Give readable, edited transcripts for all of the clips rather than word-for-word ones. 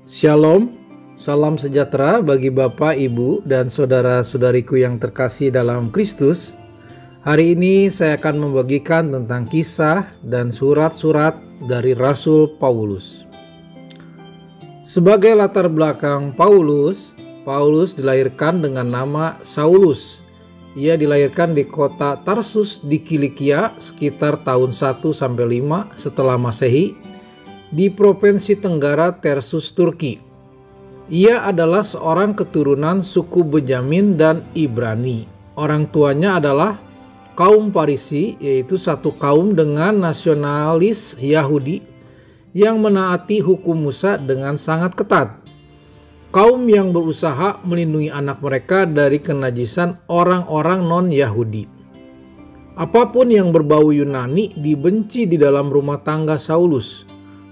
Shalom, salam sejahtera bagi Bapak, Ibu, dan saudara-saudariku yang terkasih dalam Kristus. Hari ini saya akan membagikan tentang kisah dan surat-surat dari Rasul Paulus. Sebagai latar belakang Paulus dilahirkan dengan nama Saulus. Ia dilahirkan di kota Tarsus di Kilikia sekitar tahun 1-5 setelah Masehi di Provinsi Tenggara Tarsus, Turki. Ia adalah seorang keturunan suku Benyamin dan Ibrani. Orang tuanya adalah kaum Farisi, yaitu satu kaum dengan nasionalis Yahudi yang menaati hukum Musa dengan sangat ketat. Kaum yang berusaha melindungi anak mereka dari kenajisan orang-orang non-Yahudi. Apapun yang berbau Yunani dibenci di dalam rumah tangga Saulus,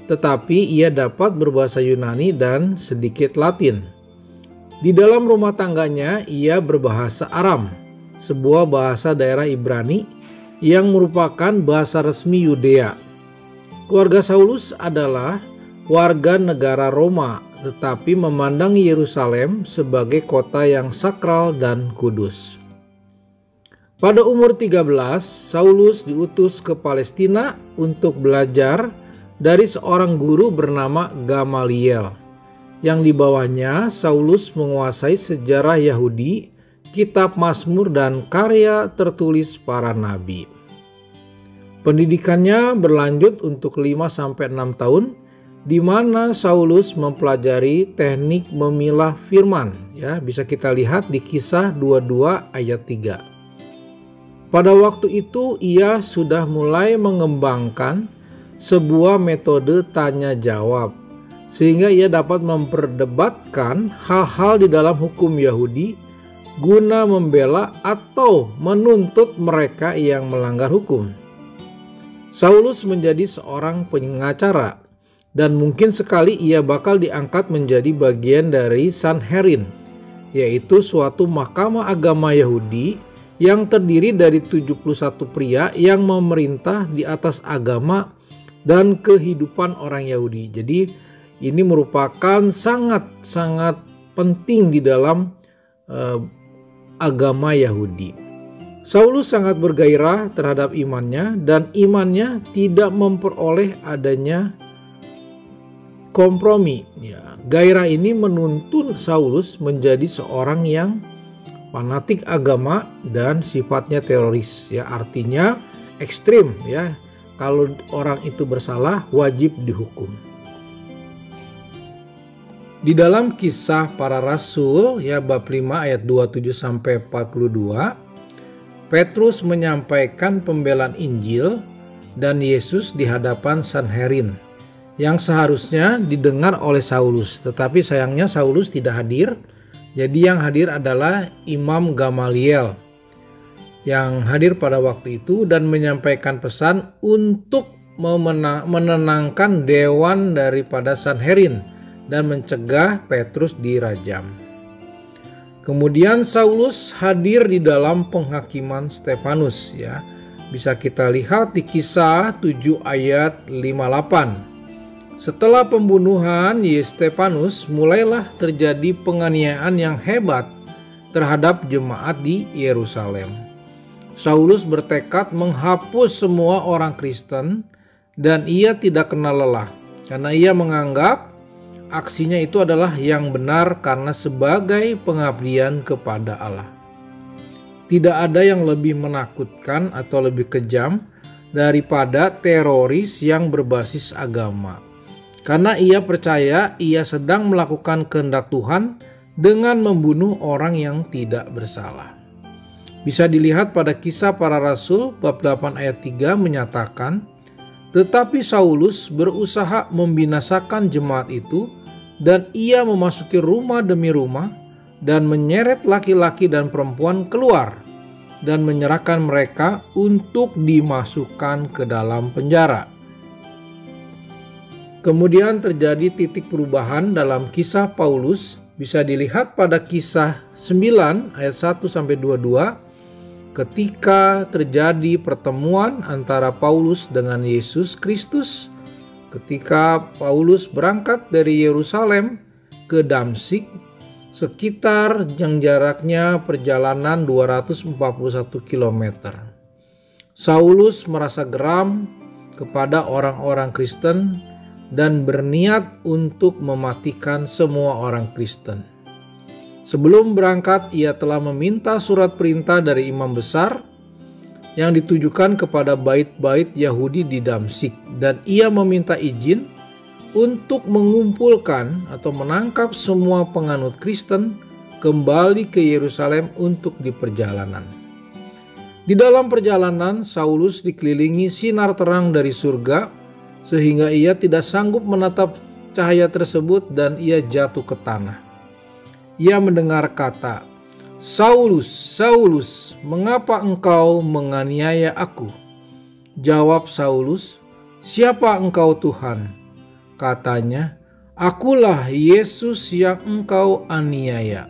tetapi ia dapat berbahasa Yunani dan sedikit Latin. Di dalam rumah tangganya ia berbahasa Aram, sebuah bahasa daerah Ibrani yang merupakan bahasa resmi Yudea. Keluarga Saulus adalah warga negara Roma, tetapi memandang Yerusalem sebagai kota yang sakral dan kudus. Pada umur 13, Saulus diutus ke Palestina untuk belajar dari seorang guru bernama Gamaliel, yang di bawahnya Saulus menguasai sejarah Yahudi, kitab Mazmur, dan karya tertulis para nabi. Pendidikannya berlanjut untuk 5-6 tahun, di mana Saulus mempelajari teknik memilah firman. Ya, bisa kita lihat di Kisah 22 ayat 3. Pada waktu itu ia sudah mulai mengembangkan sebuah metode tanya jawab, sehingga ia dapat memperdebatkan hal-hal di dalam hukum Yahudi guna membela atau menuntut mereka yang melanggar hukum. Saulus menjadi seorang pengacara, dan mungkin sekali ia bakal diangkat menjadi bagian dari Sanhedrin, yaitu suatu mahkamah agama Yahudi yang terdiri dari 71 pria yang memerintah di atas agama dan kehidupan orang Yahudi. Jadi ini merupakan sangat penting di dalam agama Yahudi. Saulus sangat bergairah terhadap imannya, dan imannya tidak memperoleh adanya kompromi. Ya, gairah ini menuntun Saulus menjadi seorang yang fanatik agama dan sifatnya teroris. Ya, artinya ekstrim. Ya, kalau orang itu bersalah wajib dihukum. Di dalam Kisah Para Rasul, ya, bab 5 ayat 27-42, Petrus menyampaikan pembelaan Injil dan Yesus di hadapan Sanhedrin yang seharusnya didengar oleh Saulus, tetapi sayangnya Saulus tidak hadir. Jadi yang hadir adalah Imam Gamaliel yang hadir pada waktu itu dan menyampaikan pesan untuk menenangkan dewan daripada Sanhedrin dan mencegah Petrus dirajam. Kemudian Saulus hadir di dalam penghakiman Stefanus, ya. Bisa kita lihat di Kisah 7 ayat 58. Setelah pembunuhan Stefanus, mulailah terjadi penganiayaan yang hebat terhadap jemaat di Yerusalem. Saulus bertekad menghapus semua orang Kristen, dan ia tidak kenal lelah karena ia menganggap aksinya itu adalah yang benar karena sebagai pengabdian kepada Allah. Tidak ada yang lebih menakutkan atau lebih kejam daripada teroris yang berbasis agama, karena ia percaya ia sedang melakukan kehendak Tuhan dengan membunuh orang yang tidak bersalah. Bisa dilihat pada Kisah Para Rasul bab 8 ayat 3 menyatakan, tetapi Saulus berusaha membinasakan jemaat itu, dan ia memasuki rumah demi rumah dan menyeret laki-laki dan perempuan keluar dan menyerahkan mereka untuk dimasukkan ke dalam penjara. Kemudian terjadi titik perubahan dalam kisah Paulus, bisa dilihat pada Kisah 9 ayat 1-22, ketika terjadi pertemuan antara Paulus dengan Yesus Kristus. Ketika Paulus berangkat dari Yerusalem ke Damsyik, sekitar yang jaraknya perjalanan 241 km. Saulus merasa geram kepada orang-orang Kristen dan berniat untuk mematikan semua orang Kristen. Sebelum berangkat, ia telah meminta surat perintah dari imam besar yang ditujukan kepada bait-bait Yahudi di Damsyik, dan ia meminta izin untuk mengumpulkan atau menangkap semua penganut Kristen kembali ke Yerusalem untuk di perjalanan. Di dalam perjalanan, Saulus dikelilingi sinar terang dari surga sehingga ia tidak sanggup menatap cahaya tersebut dan ia jatuh ke tanah. Ia mendengar kata, "Saulus, Saulus, mengapa engkau menganiaya aku?" Jawab Saulus, "Siapa engkau Tuhan?" Katanya, "Akulah Yesus yang engkau aniaya."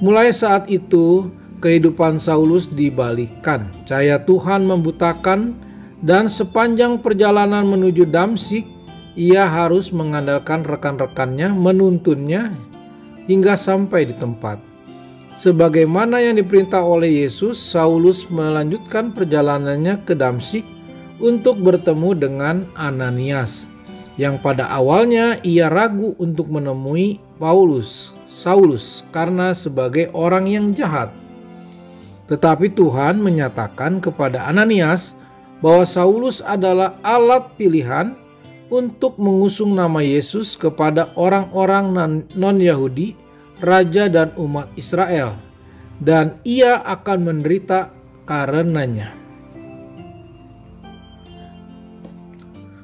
Mulai saat itu, kehidupan Saulus dibalikkan. Cahaya Tuhan membutakan, dan sepanjang perjalanan menuju Damsyik, ia harus mengandalkan rekan-rekannya menuntunnya hingga sampai di tempat. Sebagaimana yang diperintah oleh Yesus, Saulus melanjutkan perjalanannya ke Damsyik untuk bertemu dengan Ananias, yang pada awalnya ia ragu untuk menemui Saulus karena sebagai orang yang jahat. Tetapi Tuhan menyatakan kepada Ananias bahwa Saulus adalah alat pilihan untuk mengusung nama Yesus kepada orang-orang non-Yahudi, raja dan umat Israel, dan ia akan menderita karenanya.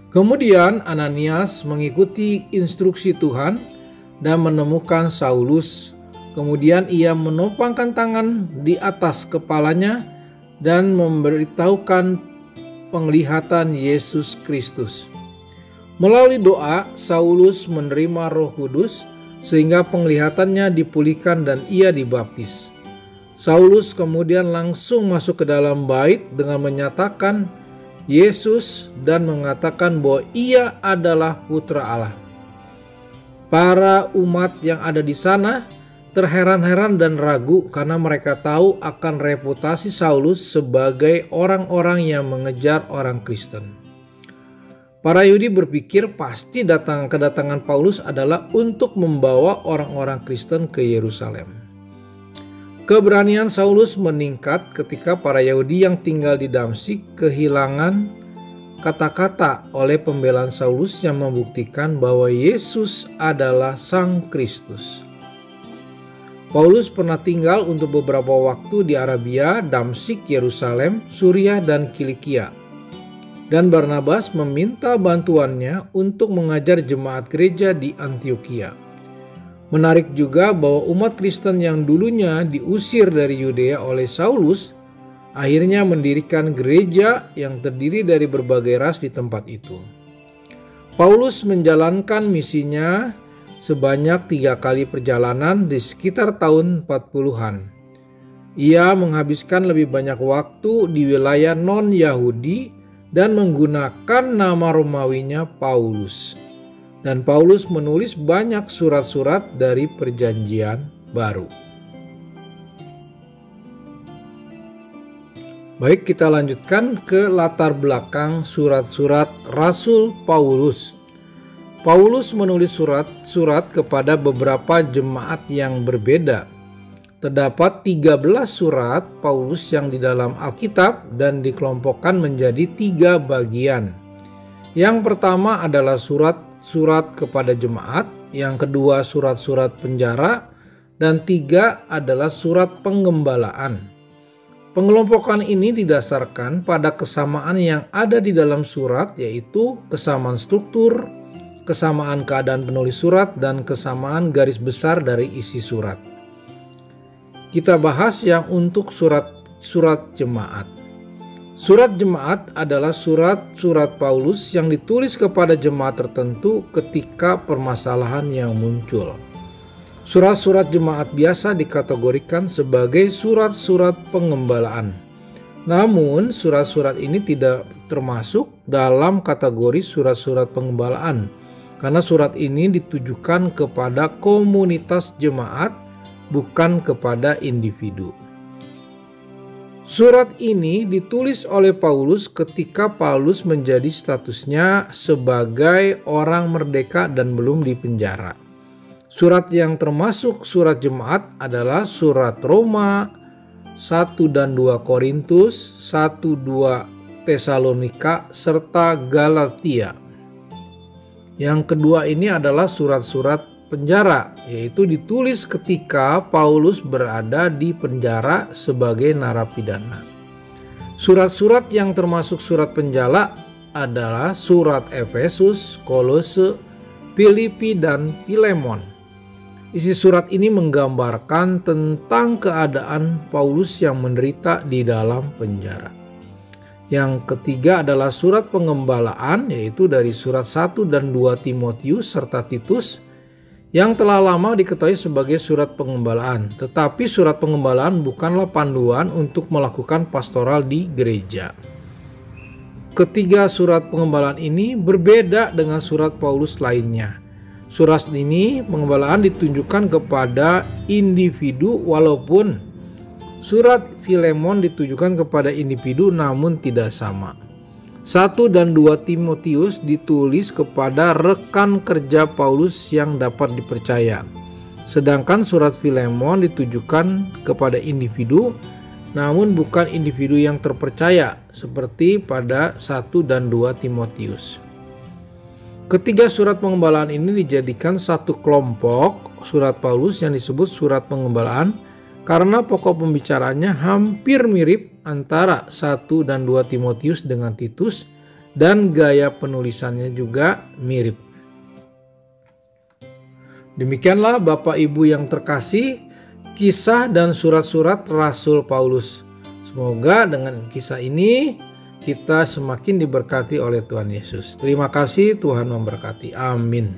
Kemudian Ananias mengikuti instruksi Tuhan dan menemukan Saulus. Kemudian ia menopangkan tangan di atas kepalanya dan memberitahukan penglihatan Yesus Kristus. Melalui doa, Saulus menerima Roh Kudus sehingga penglihatannya dipulihkan dan ia dibaptis. Saulus kemudian langsung masuk ke dalam bait dengan menyatakan Yesus dan mengatakan bahwa ia adalah Putra Allah. Para umat yang ada di sana terheran-heran dan ragu karena mereka tahu akan reputasi Saulus sebagai orang-orang yang mengejar orang Kristen. Para Yahudi berpikir pasti kedatangan Paulus adalah untuk membawa orang-orang Kristen ke Yerusalem. Keberanian Saulus meningkat ketika para Yahudi yang tinggal di Damsyik kehilangan kata-kata oleh pembelaan Saulus yang membuktikan bahwa Yesus adalah Sang Kristus. Paulus pernah tinggal untuk beberapa waktu di Arabia, Damsyik, Yerusalem, Suriah, dan Kilikia. Dan Barnabas meminta bantuannya untuk mengajar jemaat gereja di Antiokhia. Menarik juga bahwa umat Kristen yang dulunya diusir dari Yudea oleh Saulus, akhirnya mendirikan gereja yang terdiri dari berbagai ras di tempat itu. Paulus menjalankan misinya sebanyak 3 kali perjalanan di sekitar tahun 40-an. Ia menghabiskan lebih banyak waktu di wilayah non-Yahudi dan menggunakan nama Romawinya Paulus. Dan Paulus menulis banyak surat-surat dari Perjanjian Baru. Baik, kita lanjutkan ke latar belakang surat-surat Rasul Paulus. Paulus menulis surat-surat kepada beberapa jemaat yang berbeda. Terdapat 13 surat Paulus yang di dalam Alkitab dan dikelompokkan menjadi 3 bagian. Yang pertama adalah surat-surat kepada jemaat, yang kedua surat-surat penjara, dan 3 adalah surat penggembalaan. Pengelompokan ini didasarkan pada kesamaan yang ada di dalam surat, yaitu kesamaan struktur, kesamaan keadaan penulis surat, dan kesamaan garis besar dari isi surat. Kita bahas yang untuk surat jemaat. Surat jemaat adalah surat-surat Paulus yang ditulis kepada jemaat tertentu ketika permasalahan yang muncul. Surat-surat jemaat biasa dikategorikan sebagai surat-surat pengembalaan. Namun surat-surat ini tidak termasuk dalam kategori surat-surat pengembalaan, Karena surat ini ditujukan kepada komunitas jemaat, bukan kepada individu. Surat ini ditulis oleh Paulus ketika Paulus menjadi statusnya sebagai orang merdeka dan belum dipenjara. Surat yang termasuk surat jemaat adalah surat Roma, 1 dan 2 Korintus, 1-2 Tesalonika, serta Galatia. Yang kedua ini adalah surat-surat penjara, yaitu ditulis ketika Paulus berada di penjara sebagai narapidana. Surat-surat yang termasuk surat penjara adalah surat Efesus, Kolose, Filipi, dan Filemon. Isi surat ini menggambarkan tentang keadaan Paulus yang menderita di dalam penjara. Yang ketiga adalah surat pengembalaan, yaitu dari surat 1 dan 2 Timotius serta Titus, yang telah lama diketahui sebagai surat pengembalaan. Tetapi surat pengembalaan bukanlah panduan untuk melakukan pastoral di gereja. Ketiga surat pengembalaan ini berbeda dengan surat Paulus lainnya. Surat ini pengembalaan ditunjukkan kepada individu, walaupun surat Filemon ditujukan kepada individu namun tidak sama. 1 dan 2 Timotius ditulis kepada rekan kerja Paulus yang dapat dipercaya. Sedangkan surat Filemon ditujukan kepada individu namun bukan individu yang terpercaya seperti pada 1 dan 2 Timotius. Ketiga surat pengembalaan ini dijadikan satu kelompok surat Paulus yang disebut surat pengembalaan karena pokok pembicaranya hampir mirip antara 1 dan 2 Timotius dengan Titus, dan gaya penulisannya juga mirip. Demikianlah Bapak Ibu yang terkasih, kisah dan surat-surat Rasul Paulus. Semoga dengan kisah ini kita semakin diberkati oleh Tuhan Yesus. Terima kasih, Tuhan memberkati. Amin.